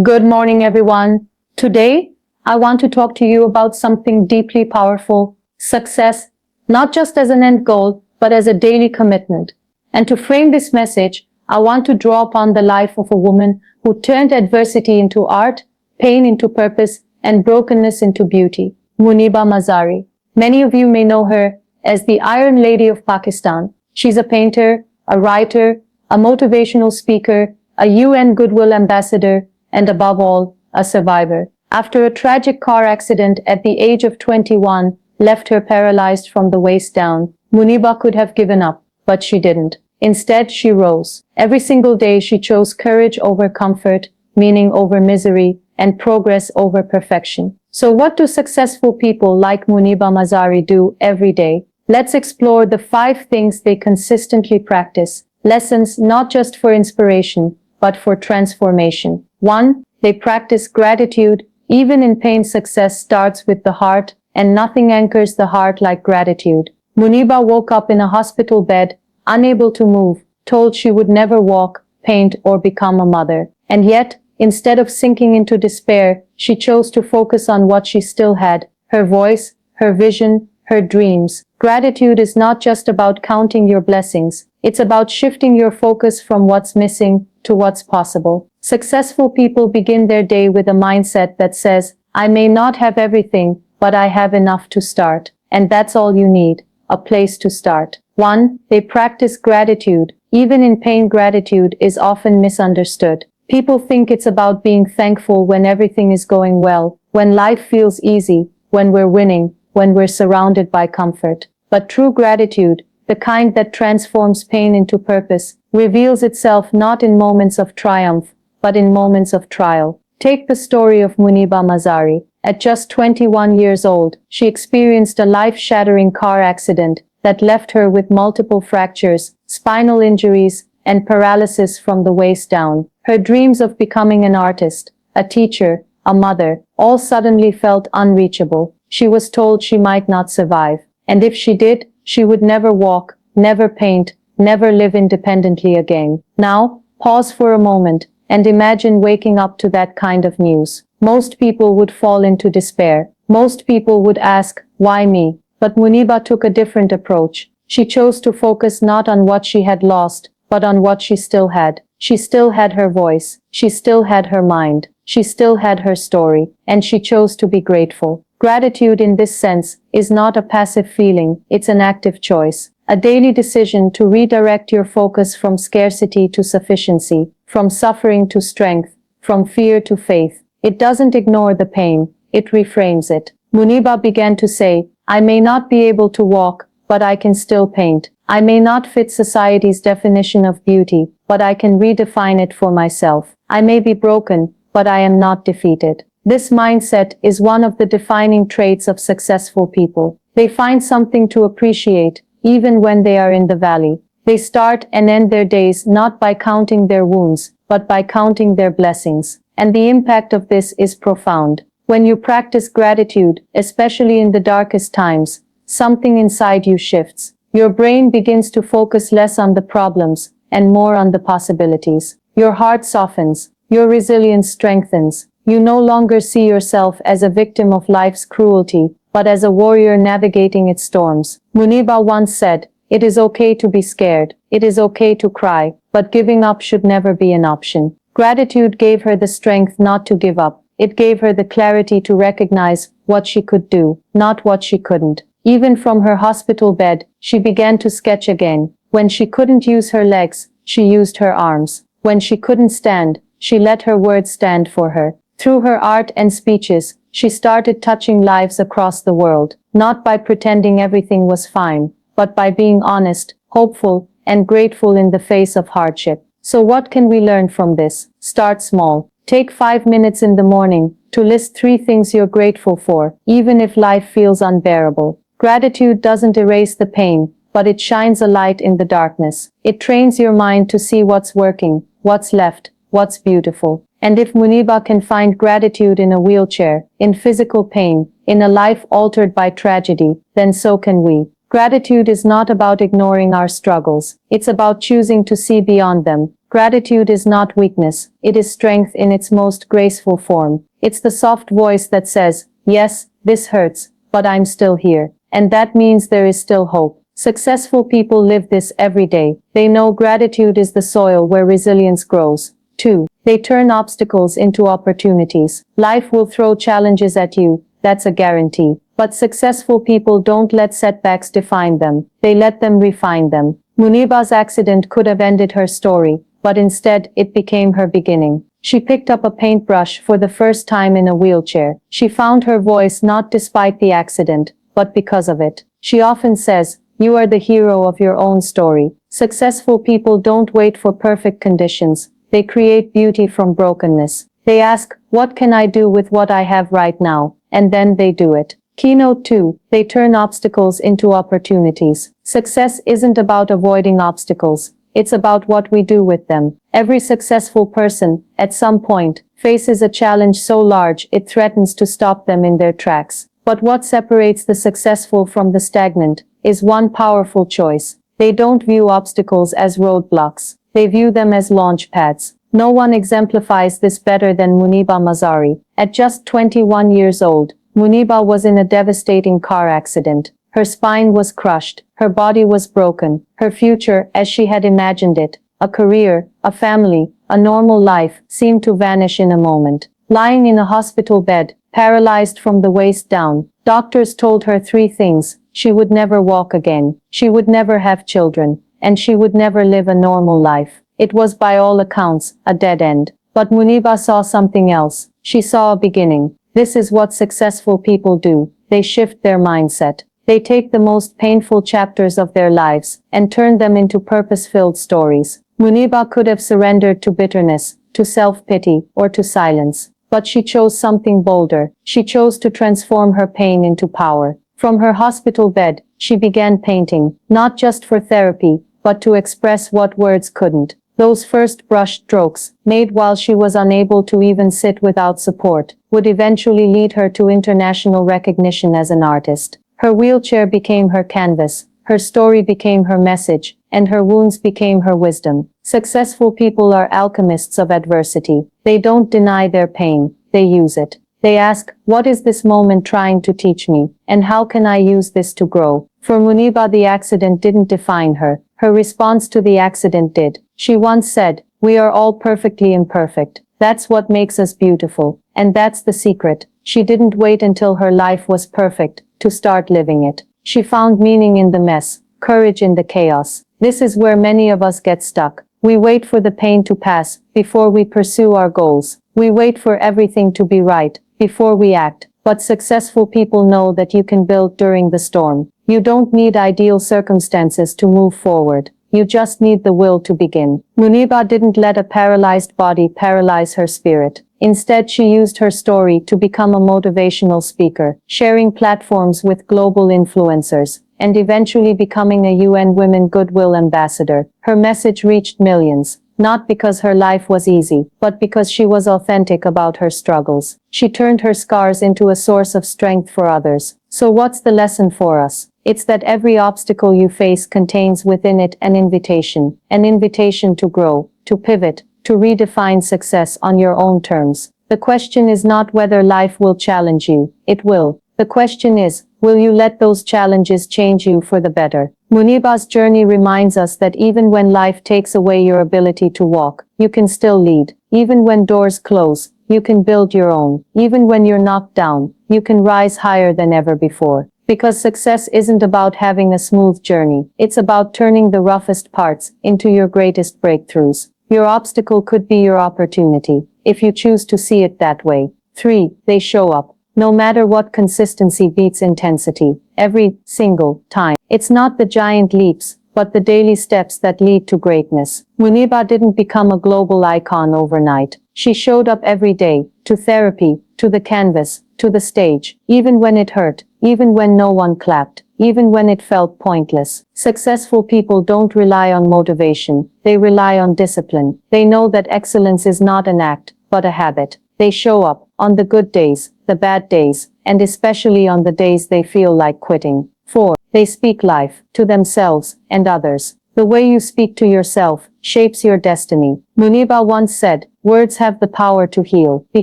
Good morning, everyone. Today, I want to talk to you about something deeply powerful, success, not just as an end goal, but as a daily commitment. And to frame this message, I want to draw upon the life of a woman who turned adversity into art, pain into purpose, and brokenness into beauty. Muniba Mazari. Many of you may know her as the Iron Lady of Pakistan. She's a painter, a writer, a motivational speaker, a UN Goodwill Ambassador, and above all, a survivor. After a tragic car accident at the age of 21 left her paralyzed from the waist down, Muniba could have given up, but she didn't. Instead, she rose. Every single day she chose courage over comfort, meaning over misery, and progress over perfection. So what do successful people like Muniba Mazari do every day? Let's explore the 5 things they consistently practice. Lessons not just for inspiration, but for transformation. 1. They practice gratitude. Even in pain, success starts with the heart, and nothing anchors the heart like gratitude. Muniba woke up in a hospital bed, unable to move, told she would never walk, paint, or become a mother. And yet, instead of sinking into despair, she chose to focus on what she still had: her voice, her vision, her dreams. Gratitude is not just about counting your blessings. It's about shifting your focus from what's missing to what's possible. Successful people begin their day with a mindset that says, I may not have everything, but I have enough to start. And that's all you need, a place to start. 1. They practice gratitude. Even in pain, gratitude is often misunderstood. People think it's about being thankful when everything is going well, when life feels easy, when we're winning, when we're surrounded by comfort. But true gratitude, the kind that transforms pain into purpose, reveals itself not in moments of triumph, but in moments of trial. Take the story of Muniba Mazari. At just 21 years old, she experienced a life-shattering car accident that left her with multiple fractures, spinal injuries, and paralysis from the waist down. Her dreams of becoming an artist, a teacher, a mother, all suddenly felt unreachable. She was told she might not survive. And if she did, she would never walk, never paint, never live independently again. Now, pause for a moment and imagine waking up to that kind of news. Most people would fall into despair. Most people would ask, why me? But Muniba took a different approach. She chose to focus not on what she had lost, but on what she still had. She still had her voice. She still had her mind. She still had her story. And she chose to be grateful. Gratitude in this sense is not a passive feeling, it's an active choice. A daily decision to redirect your focus from scarcity to sufficiency, from suffering to strength, from fear to faith. It doesn't ignore the pain, it reframes it. Muniba began to say, I may not be able to walk, but I can still paint. I may not fit society's definition of beauty, but I can redefine it for myself. I may be broken, but I am not defeated. This mindset is one of the defining traits of successful people. They find something to appreciate, even when they are in the valley. They start and end their days not by counting their wounds, but by counting their blessings. And the impact of this is profound. When you practice gratitude, especially in the darkest times, something inside you shifts. Your brain begins to focus less on the problems and more on the possibilities. Your heart softens. Your resilience strengthens. You no longer see yourself as a victim of life's cruelty, but as a warrior navigating its storms. Muniba once said, it is okay to be scared. It is okay to cry, but giving up should never be an option. Gratitude gave her the strength not to give up. It gave her the clarity to recognize what she could do, not what she couldn't. Even from her hospital bed, she began to sketch again. When she couldn't use her legs, she used her arms. When she couldn't stand, she let her words stand for her. Through her art and speeches, she started touching lives across the world, not by pretending everything was fine, but by being honest, hopeful, and grateful in the face of hardship. So what can we learn from this? Start small. Take 5 minutes in the morning to list 3 things you're grateful for, even if life feels unbearable. Gratitude doesn't erase the pain, but it shines a light in the darkness. It trains your mind to see what's working, what's left, what's beautiful. And if Muniba can find gratitude in a wheelchair, in physical pain, in a life altered by tragedy, then so can we. Gratitude is not about ignoring our struggles. It's about choosing to see beyond them. Gratitude is not weakness, it is strength in its most graceful form. It's the soft voice that says, yes, this hurts, but I'm still here. And that means there is still hope. Successful people live this every day. They know gratitude is the soil where resilience grows. 2. They turn obstacles into opportunities. Life will throw challenges at you, that's a guarantee. But successful people don't let setbacks define them. They let them refine them. Muniba's accident could have ended her story, but instead, it became her beginning. She picked up a paintbrush for the first time in a wheelchair. She found her voice not despite the accident, but because of it. She often says, you are the hero of your own story. Successful people don't wait for perfect conditions. They create beauty from brokenness. They ask, what can I do with what I have right now? And then they do it. Keynote 2. They turn obstacles into opportunities. Success isn't about avoiding obstacles. It's about what we do with them. Every successful person, at some point, faces a challenge so large it threatens to stop them in their tracks. But what separates the successful from the stagnant is one powerful choice. They don't view obstacles as roadblocks. They view them as launch pads. No one exemplifies this better than Muniba Mazari. At just 21 years old, Muniba was in a devastating car accident. Her spine was crushed, her body was broken, her future, as she had imagined it, a career, a family, a normal life, seemed to vanish in a moment. Lying in a hospital bed, paralyzed from the waist down, doctors told her 3 things. She would never walk again, she would never have children, and she would never live a normal life. It was by all accounts, a dead end. But Muniba saw something else. She saw a beginning. This is what successful people do. They shift their mindset. They take the most painful chapters of their lives and turn them into purpose-filled stories. Muniba could have surrendered to bitterness, to self-pity, or to silence. But she chose something bolder. She chose to transform her pain into power. From her hospital bed, she began painting, not just for therapy, but to express what words couldn't. Those first brush strokes, made while she was unable to even sit without support, would eventually lead her to international recognition as an artist. Her wheelchair became her canvas, her story became her message, and her wounds became her wisdom. Successful people are alchemists of adversity. They don't deny their pain, they use it. They ask, what is this moment trying to teach me, and how can I use this to grow? For Muniba, the accident didn't define her. Her response to the accident did. She once said, we are all perfectly imperfect. That's what makes us beautiful. And that's the secret. She didn't wait until her life was perfect to start living it. She found meaning in the mess, courage in the chaos. This is where many of us get stuck. We wait for the pain to pass before we pursue our goals. We wait for everything to be right before we act. But successful people know that you can build during the storm. You don't need ideal circumstances to move forward. You just need the will to begin. Muniba didn't let a paralyzed body paralyze her spirit. Instead, she used her story to become a motivational speaker, sharing platforms with global influencers, and eventually becoming a UN Women Goodwill Ambassador. Her message reached millions, not because her life was easy, but because she was authentic about her struggles. She turned her scars into a source of strength for others. So what's the lesson for us? It's that every obstacle you face contains within it an invitation to grow, to pivot, to redefine success on your own terms. The question is not whether life will challenge you. It will. The question is, will you let those challenges change you for the better? Muniba's journey reminds us that even when life takes away your ability to walk, you can still lead. Even when doors close, you can build your own. Even when you're knocked down, you can rise higher than ever before. Because success isn't about having a smooth journey. It's about turning the roughest parts into your greatest breakthroughs. Your obstacle could be your opportunity, if you choose to see it that way. 3. They show up. No matter what, consistency beats intensity. Every single time. It's not the giant leaps, but the daily steps that lead to greatness. Muniba didn't become a global icon overnight. She showed up every day, to therapy, to the canvas, to the stage, even when it hurt, even when no one clapped, even when it felt pointless. Successful people don't rely on motivation, they rely on discipline. They know that excellence is not an act, but a habit. They show up, on the good days, the bad days, and especially on the days they feel like quitting. 4. They speak life, to themselves and others. The way you speak to yourself shapes your destiny. Muniba once said, words have the power to heal, be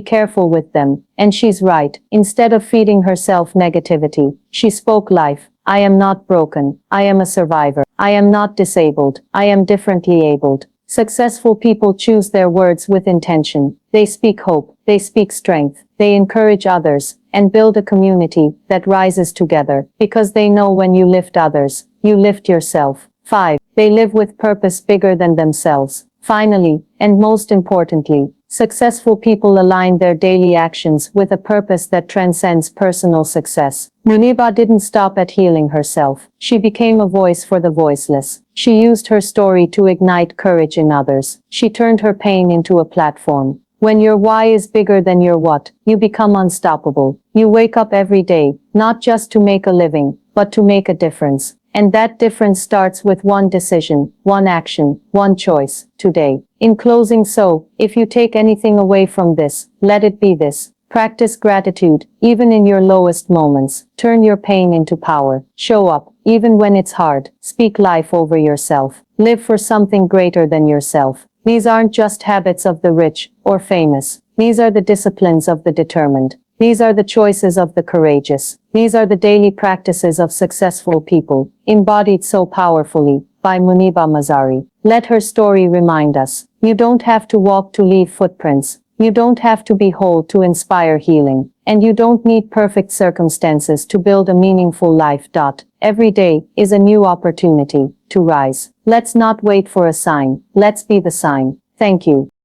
careful with them. And she's right. Instead of feeding herself negativity, she spoke life. I am not broken. I am a survivor. I am not disabled. I am differently abled. Successful people choose their words with intention. They speak hope. They speak strength. They encourage others and build a community that rises together because they know when you lift others, you lift yourself. 5. They live with purpose bigger than themselves. Finally, and most importantly, successful people align their daily actions with a purpose that transcends personal success. Muniba didn't stop at healing herself. She became a voice for the voiceless. She used her story to ignite courage in others. She turned her pain into a platform. When your why is bigger than your what, you become unstoppable. You wake up every day, not just to make a living, but to make a difference. And that difference starts with one decision, one action, one choice, today. In closing, if you take anything away from this, let it be this. Practice gratitude, even in your lowest moments. Turn your pain into power. Show up, even when it's hard. Speak life over yourself. Live for something greater than yourself. These aren't just habits of the rich or famous. These are the disciplines of the determined. These are the choices of the courageous. These are the daily practices of successful people, embodied so powerfully by Muniba Mazari. Let her story remind us, you don't have to walk to leave footprints. You don't have to be whole to inspire healing. And you don't need perfect circumstances to build a meaningful life. Every day is a new opportunity to rise. Let's not wait for a sign. Let's be the sign. Thank you.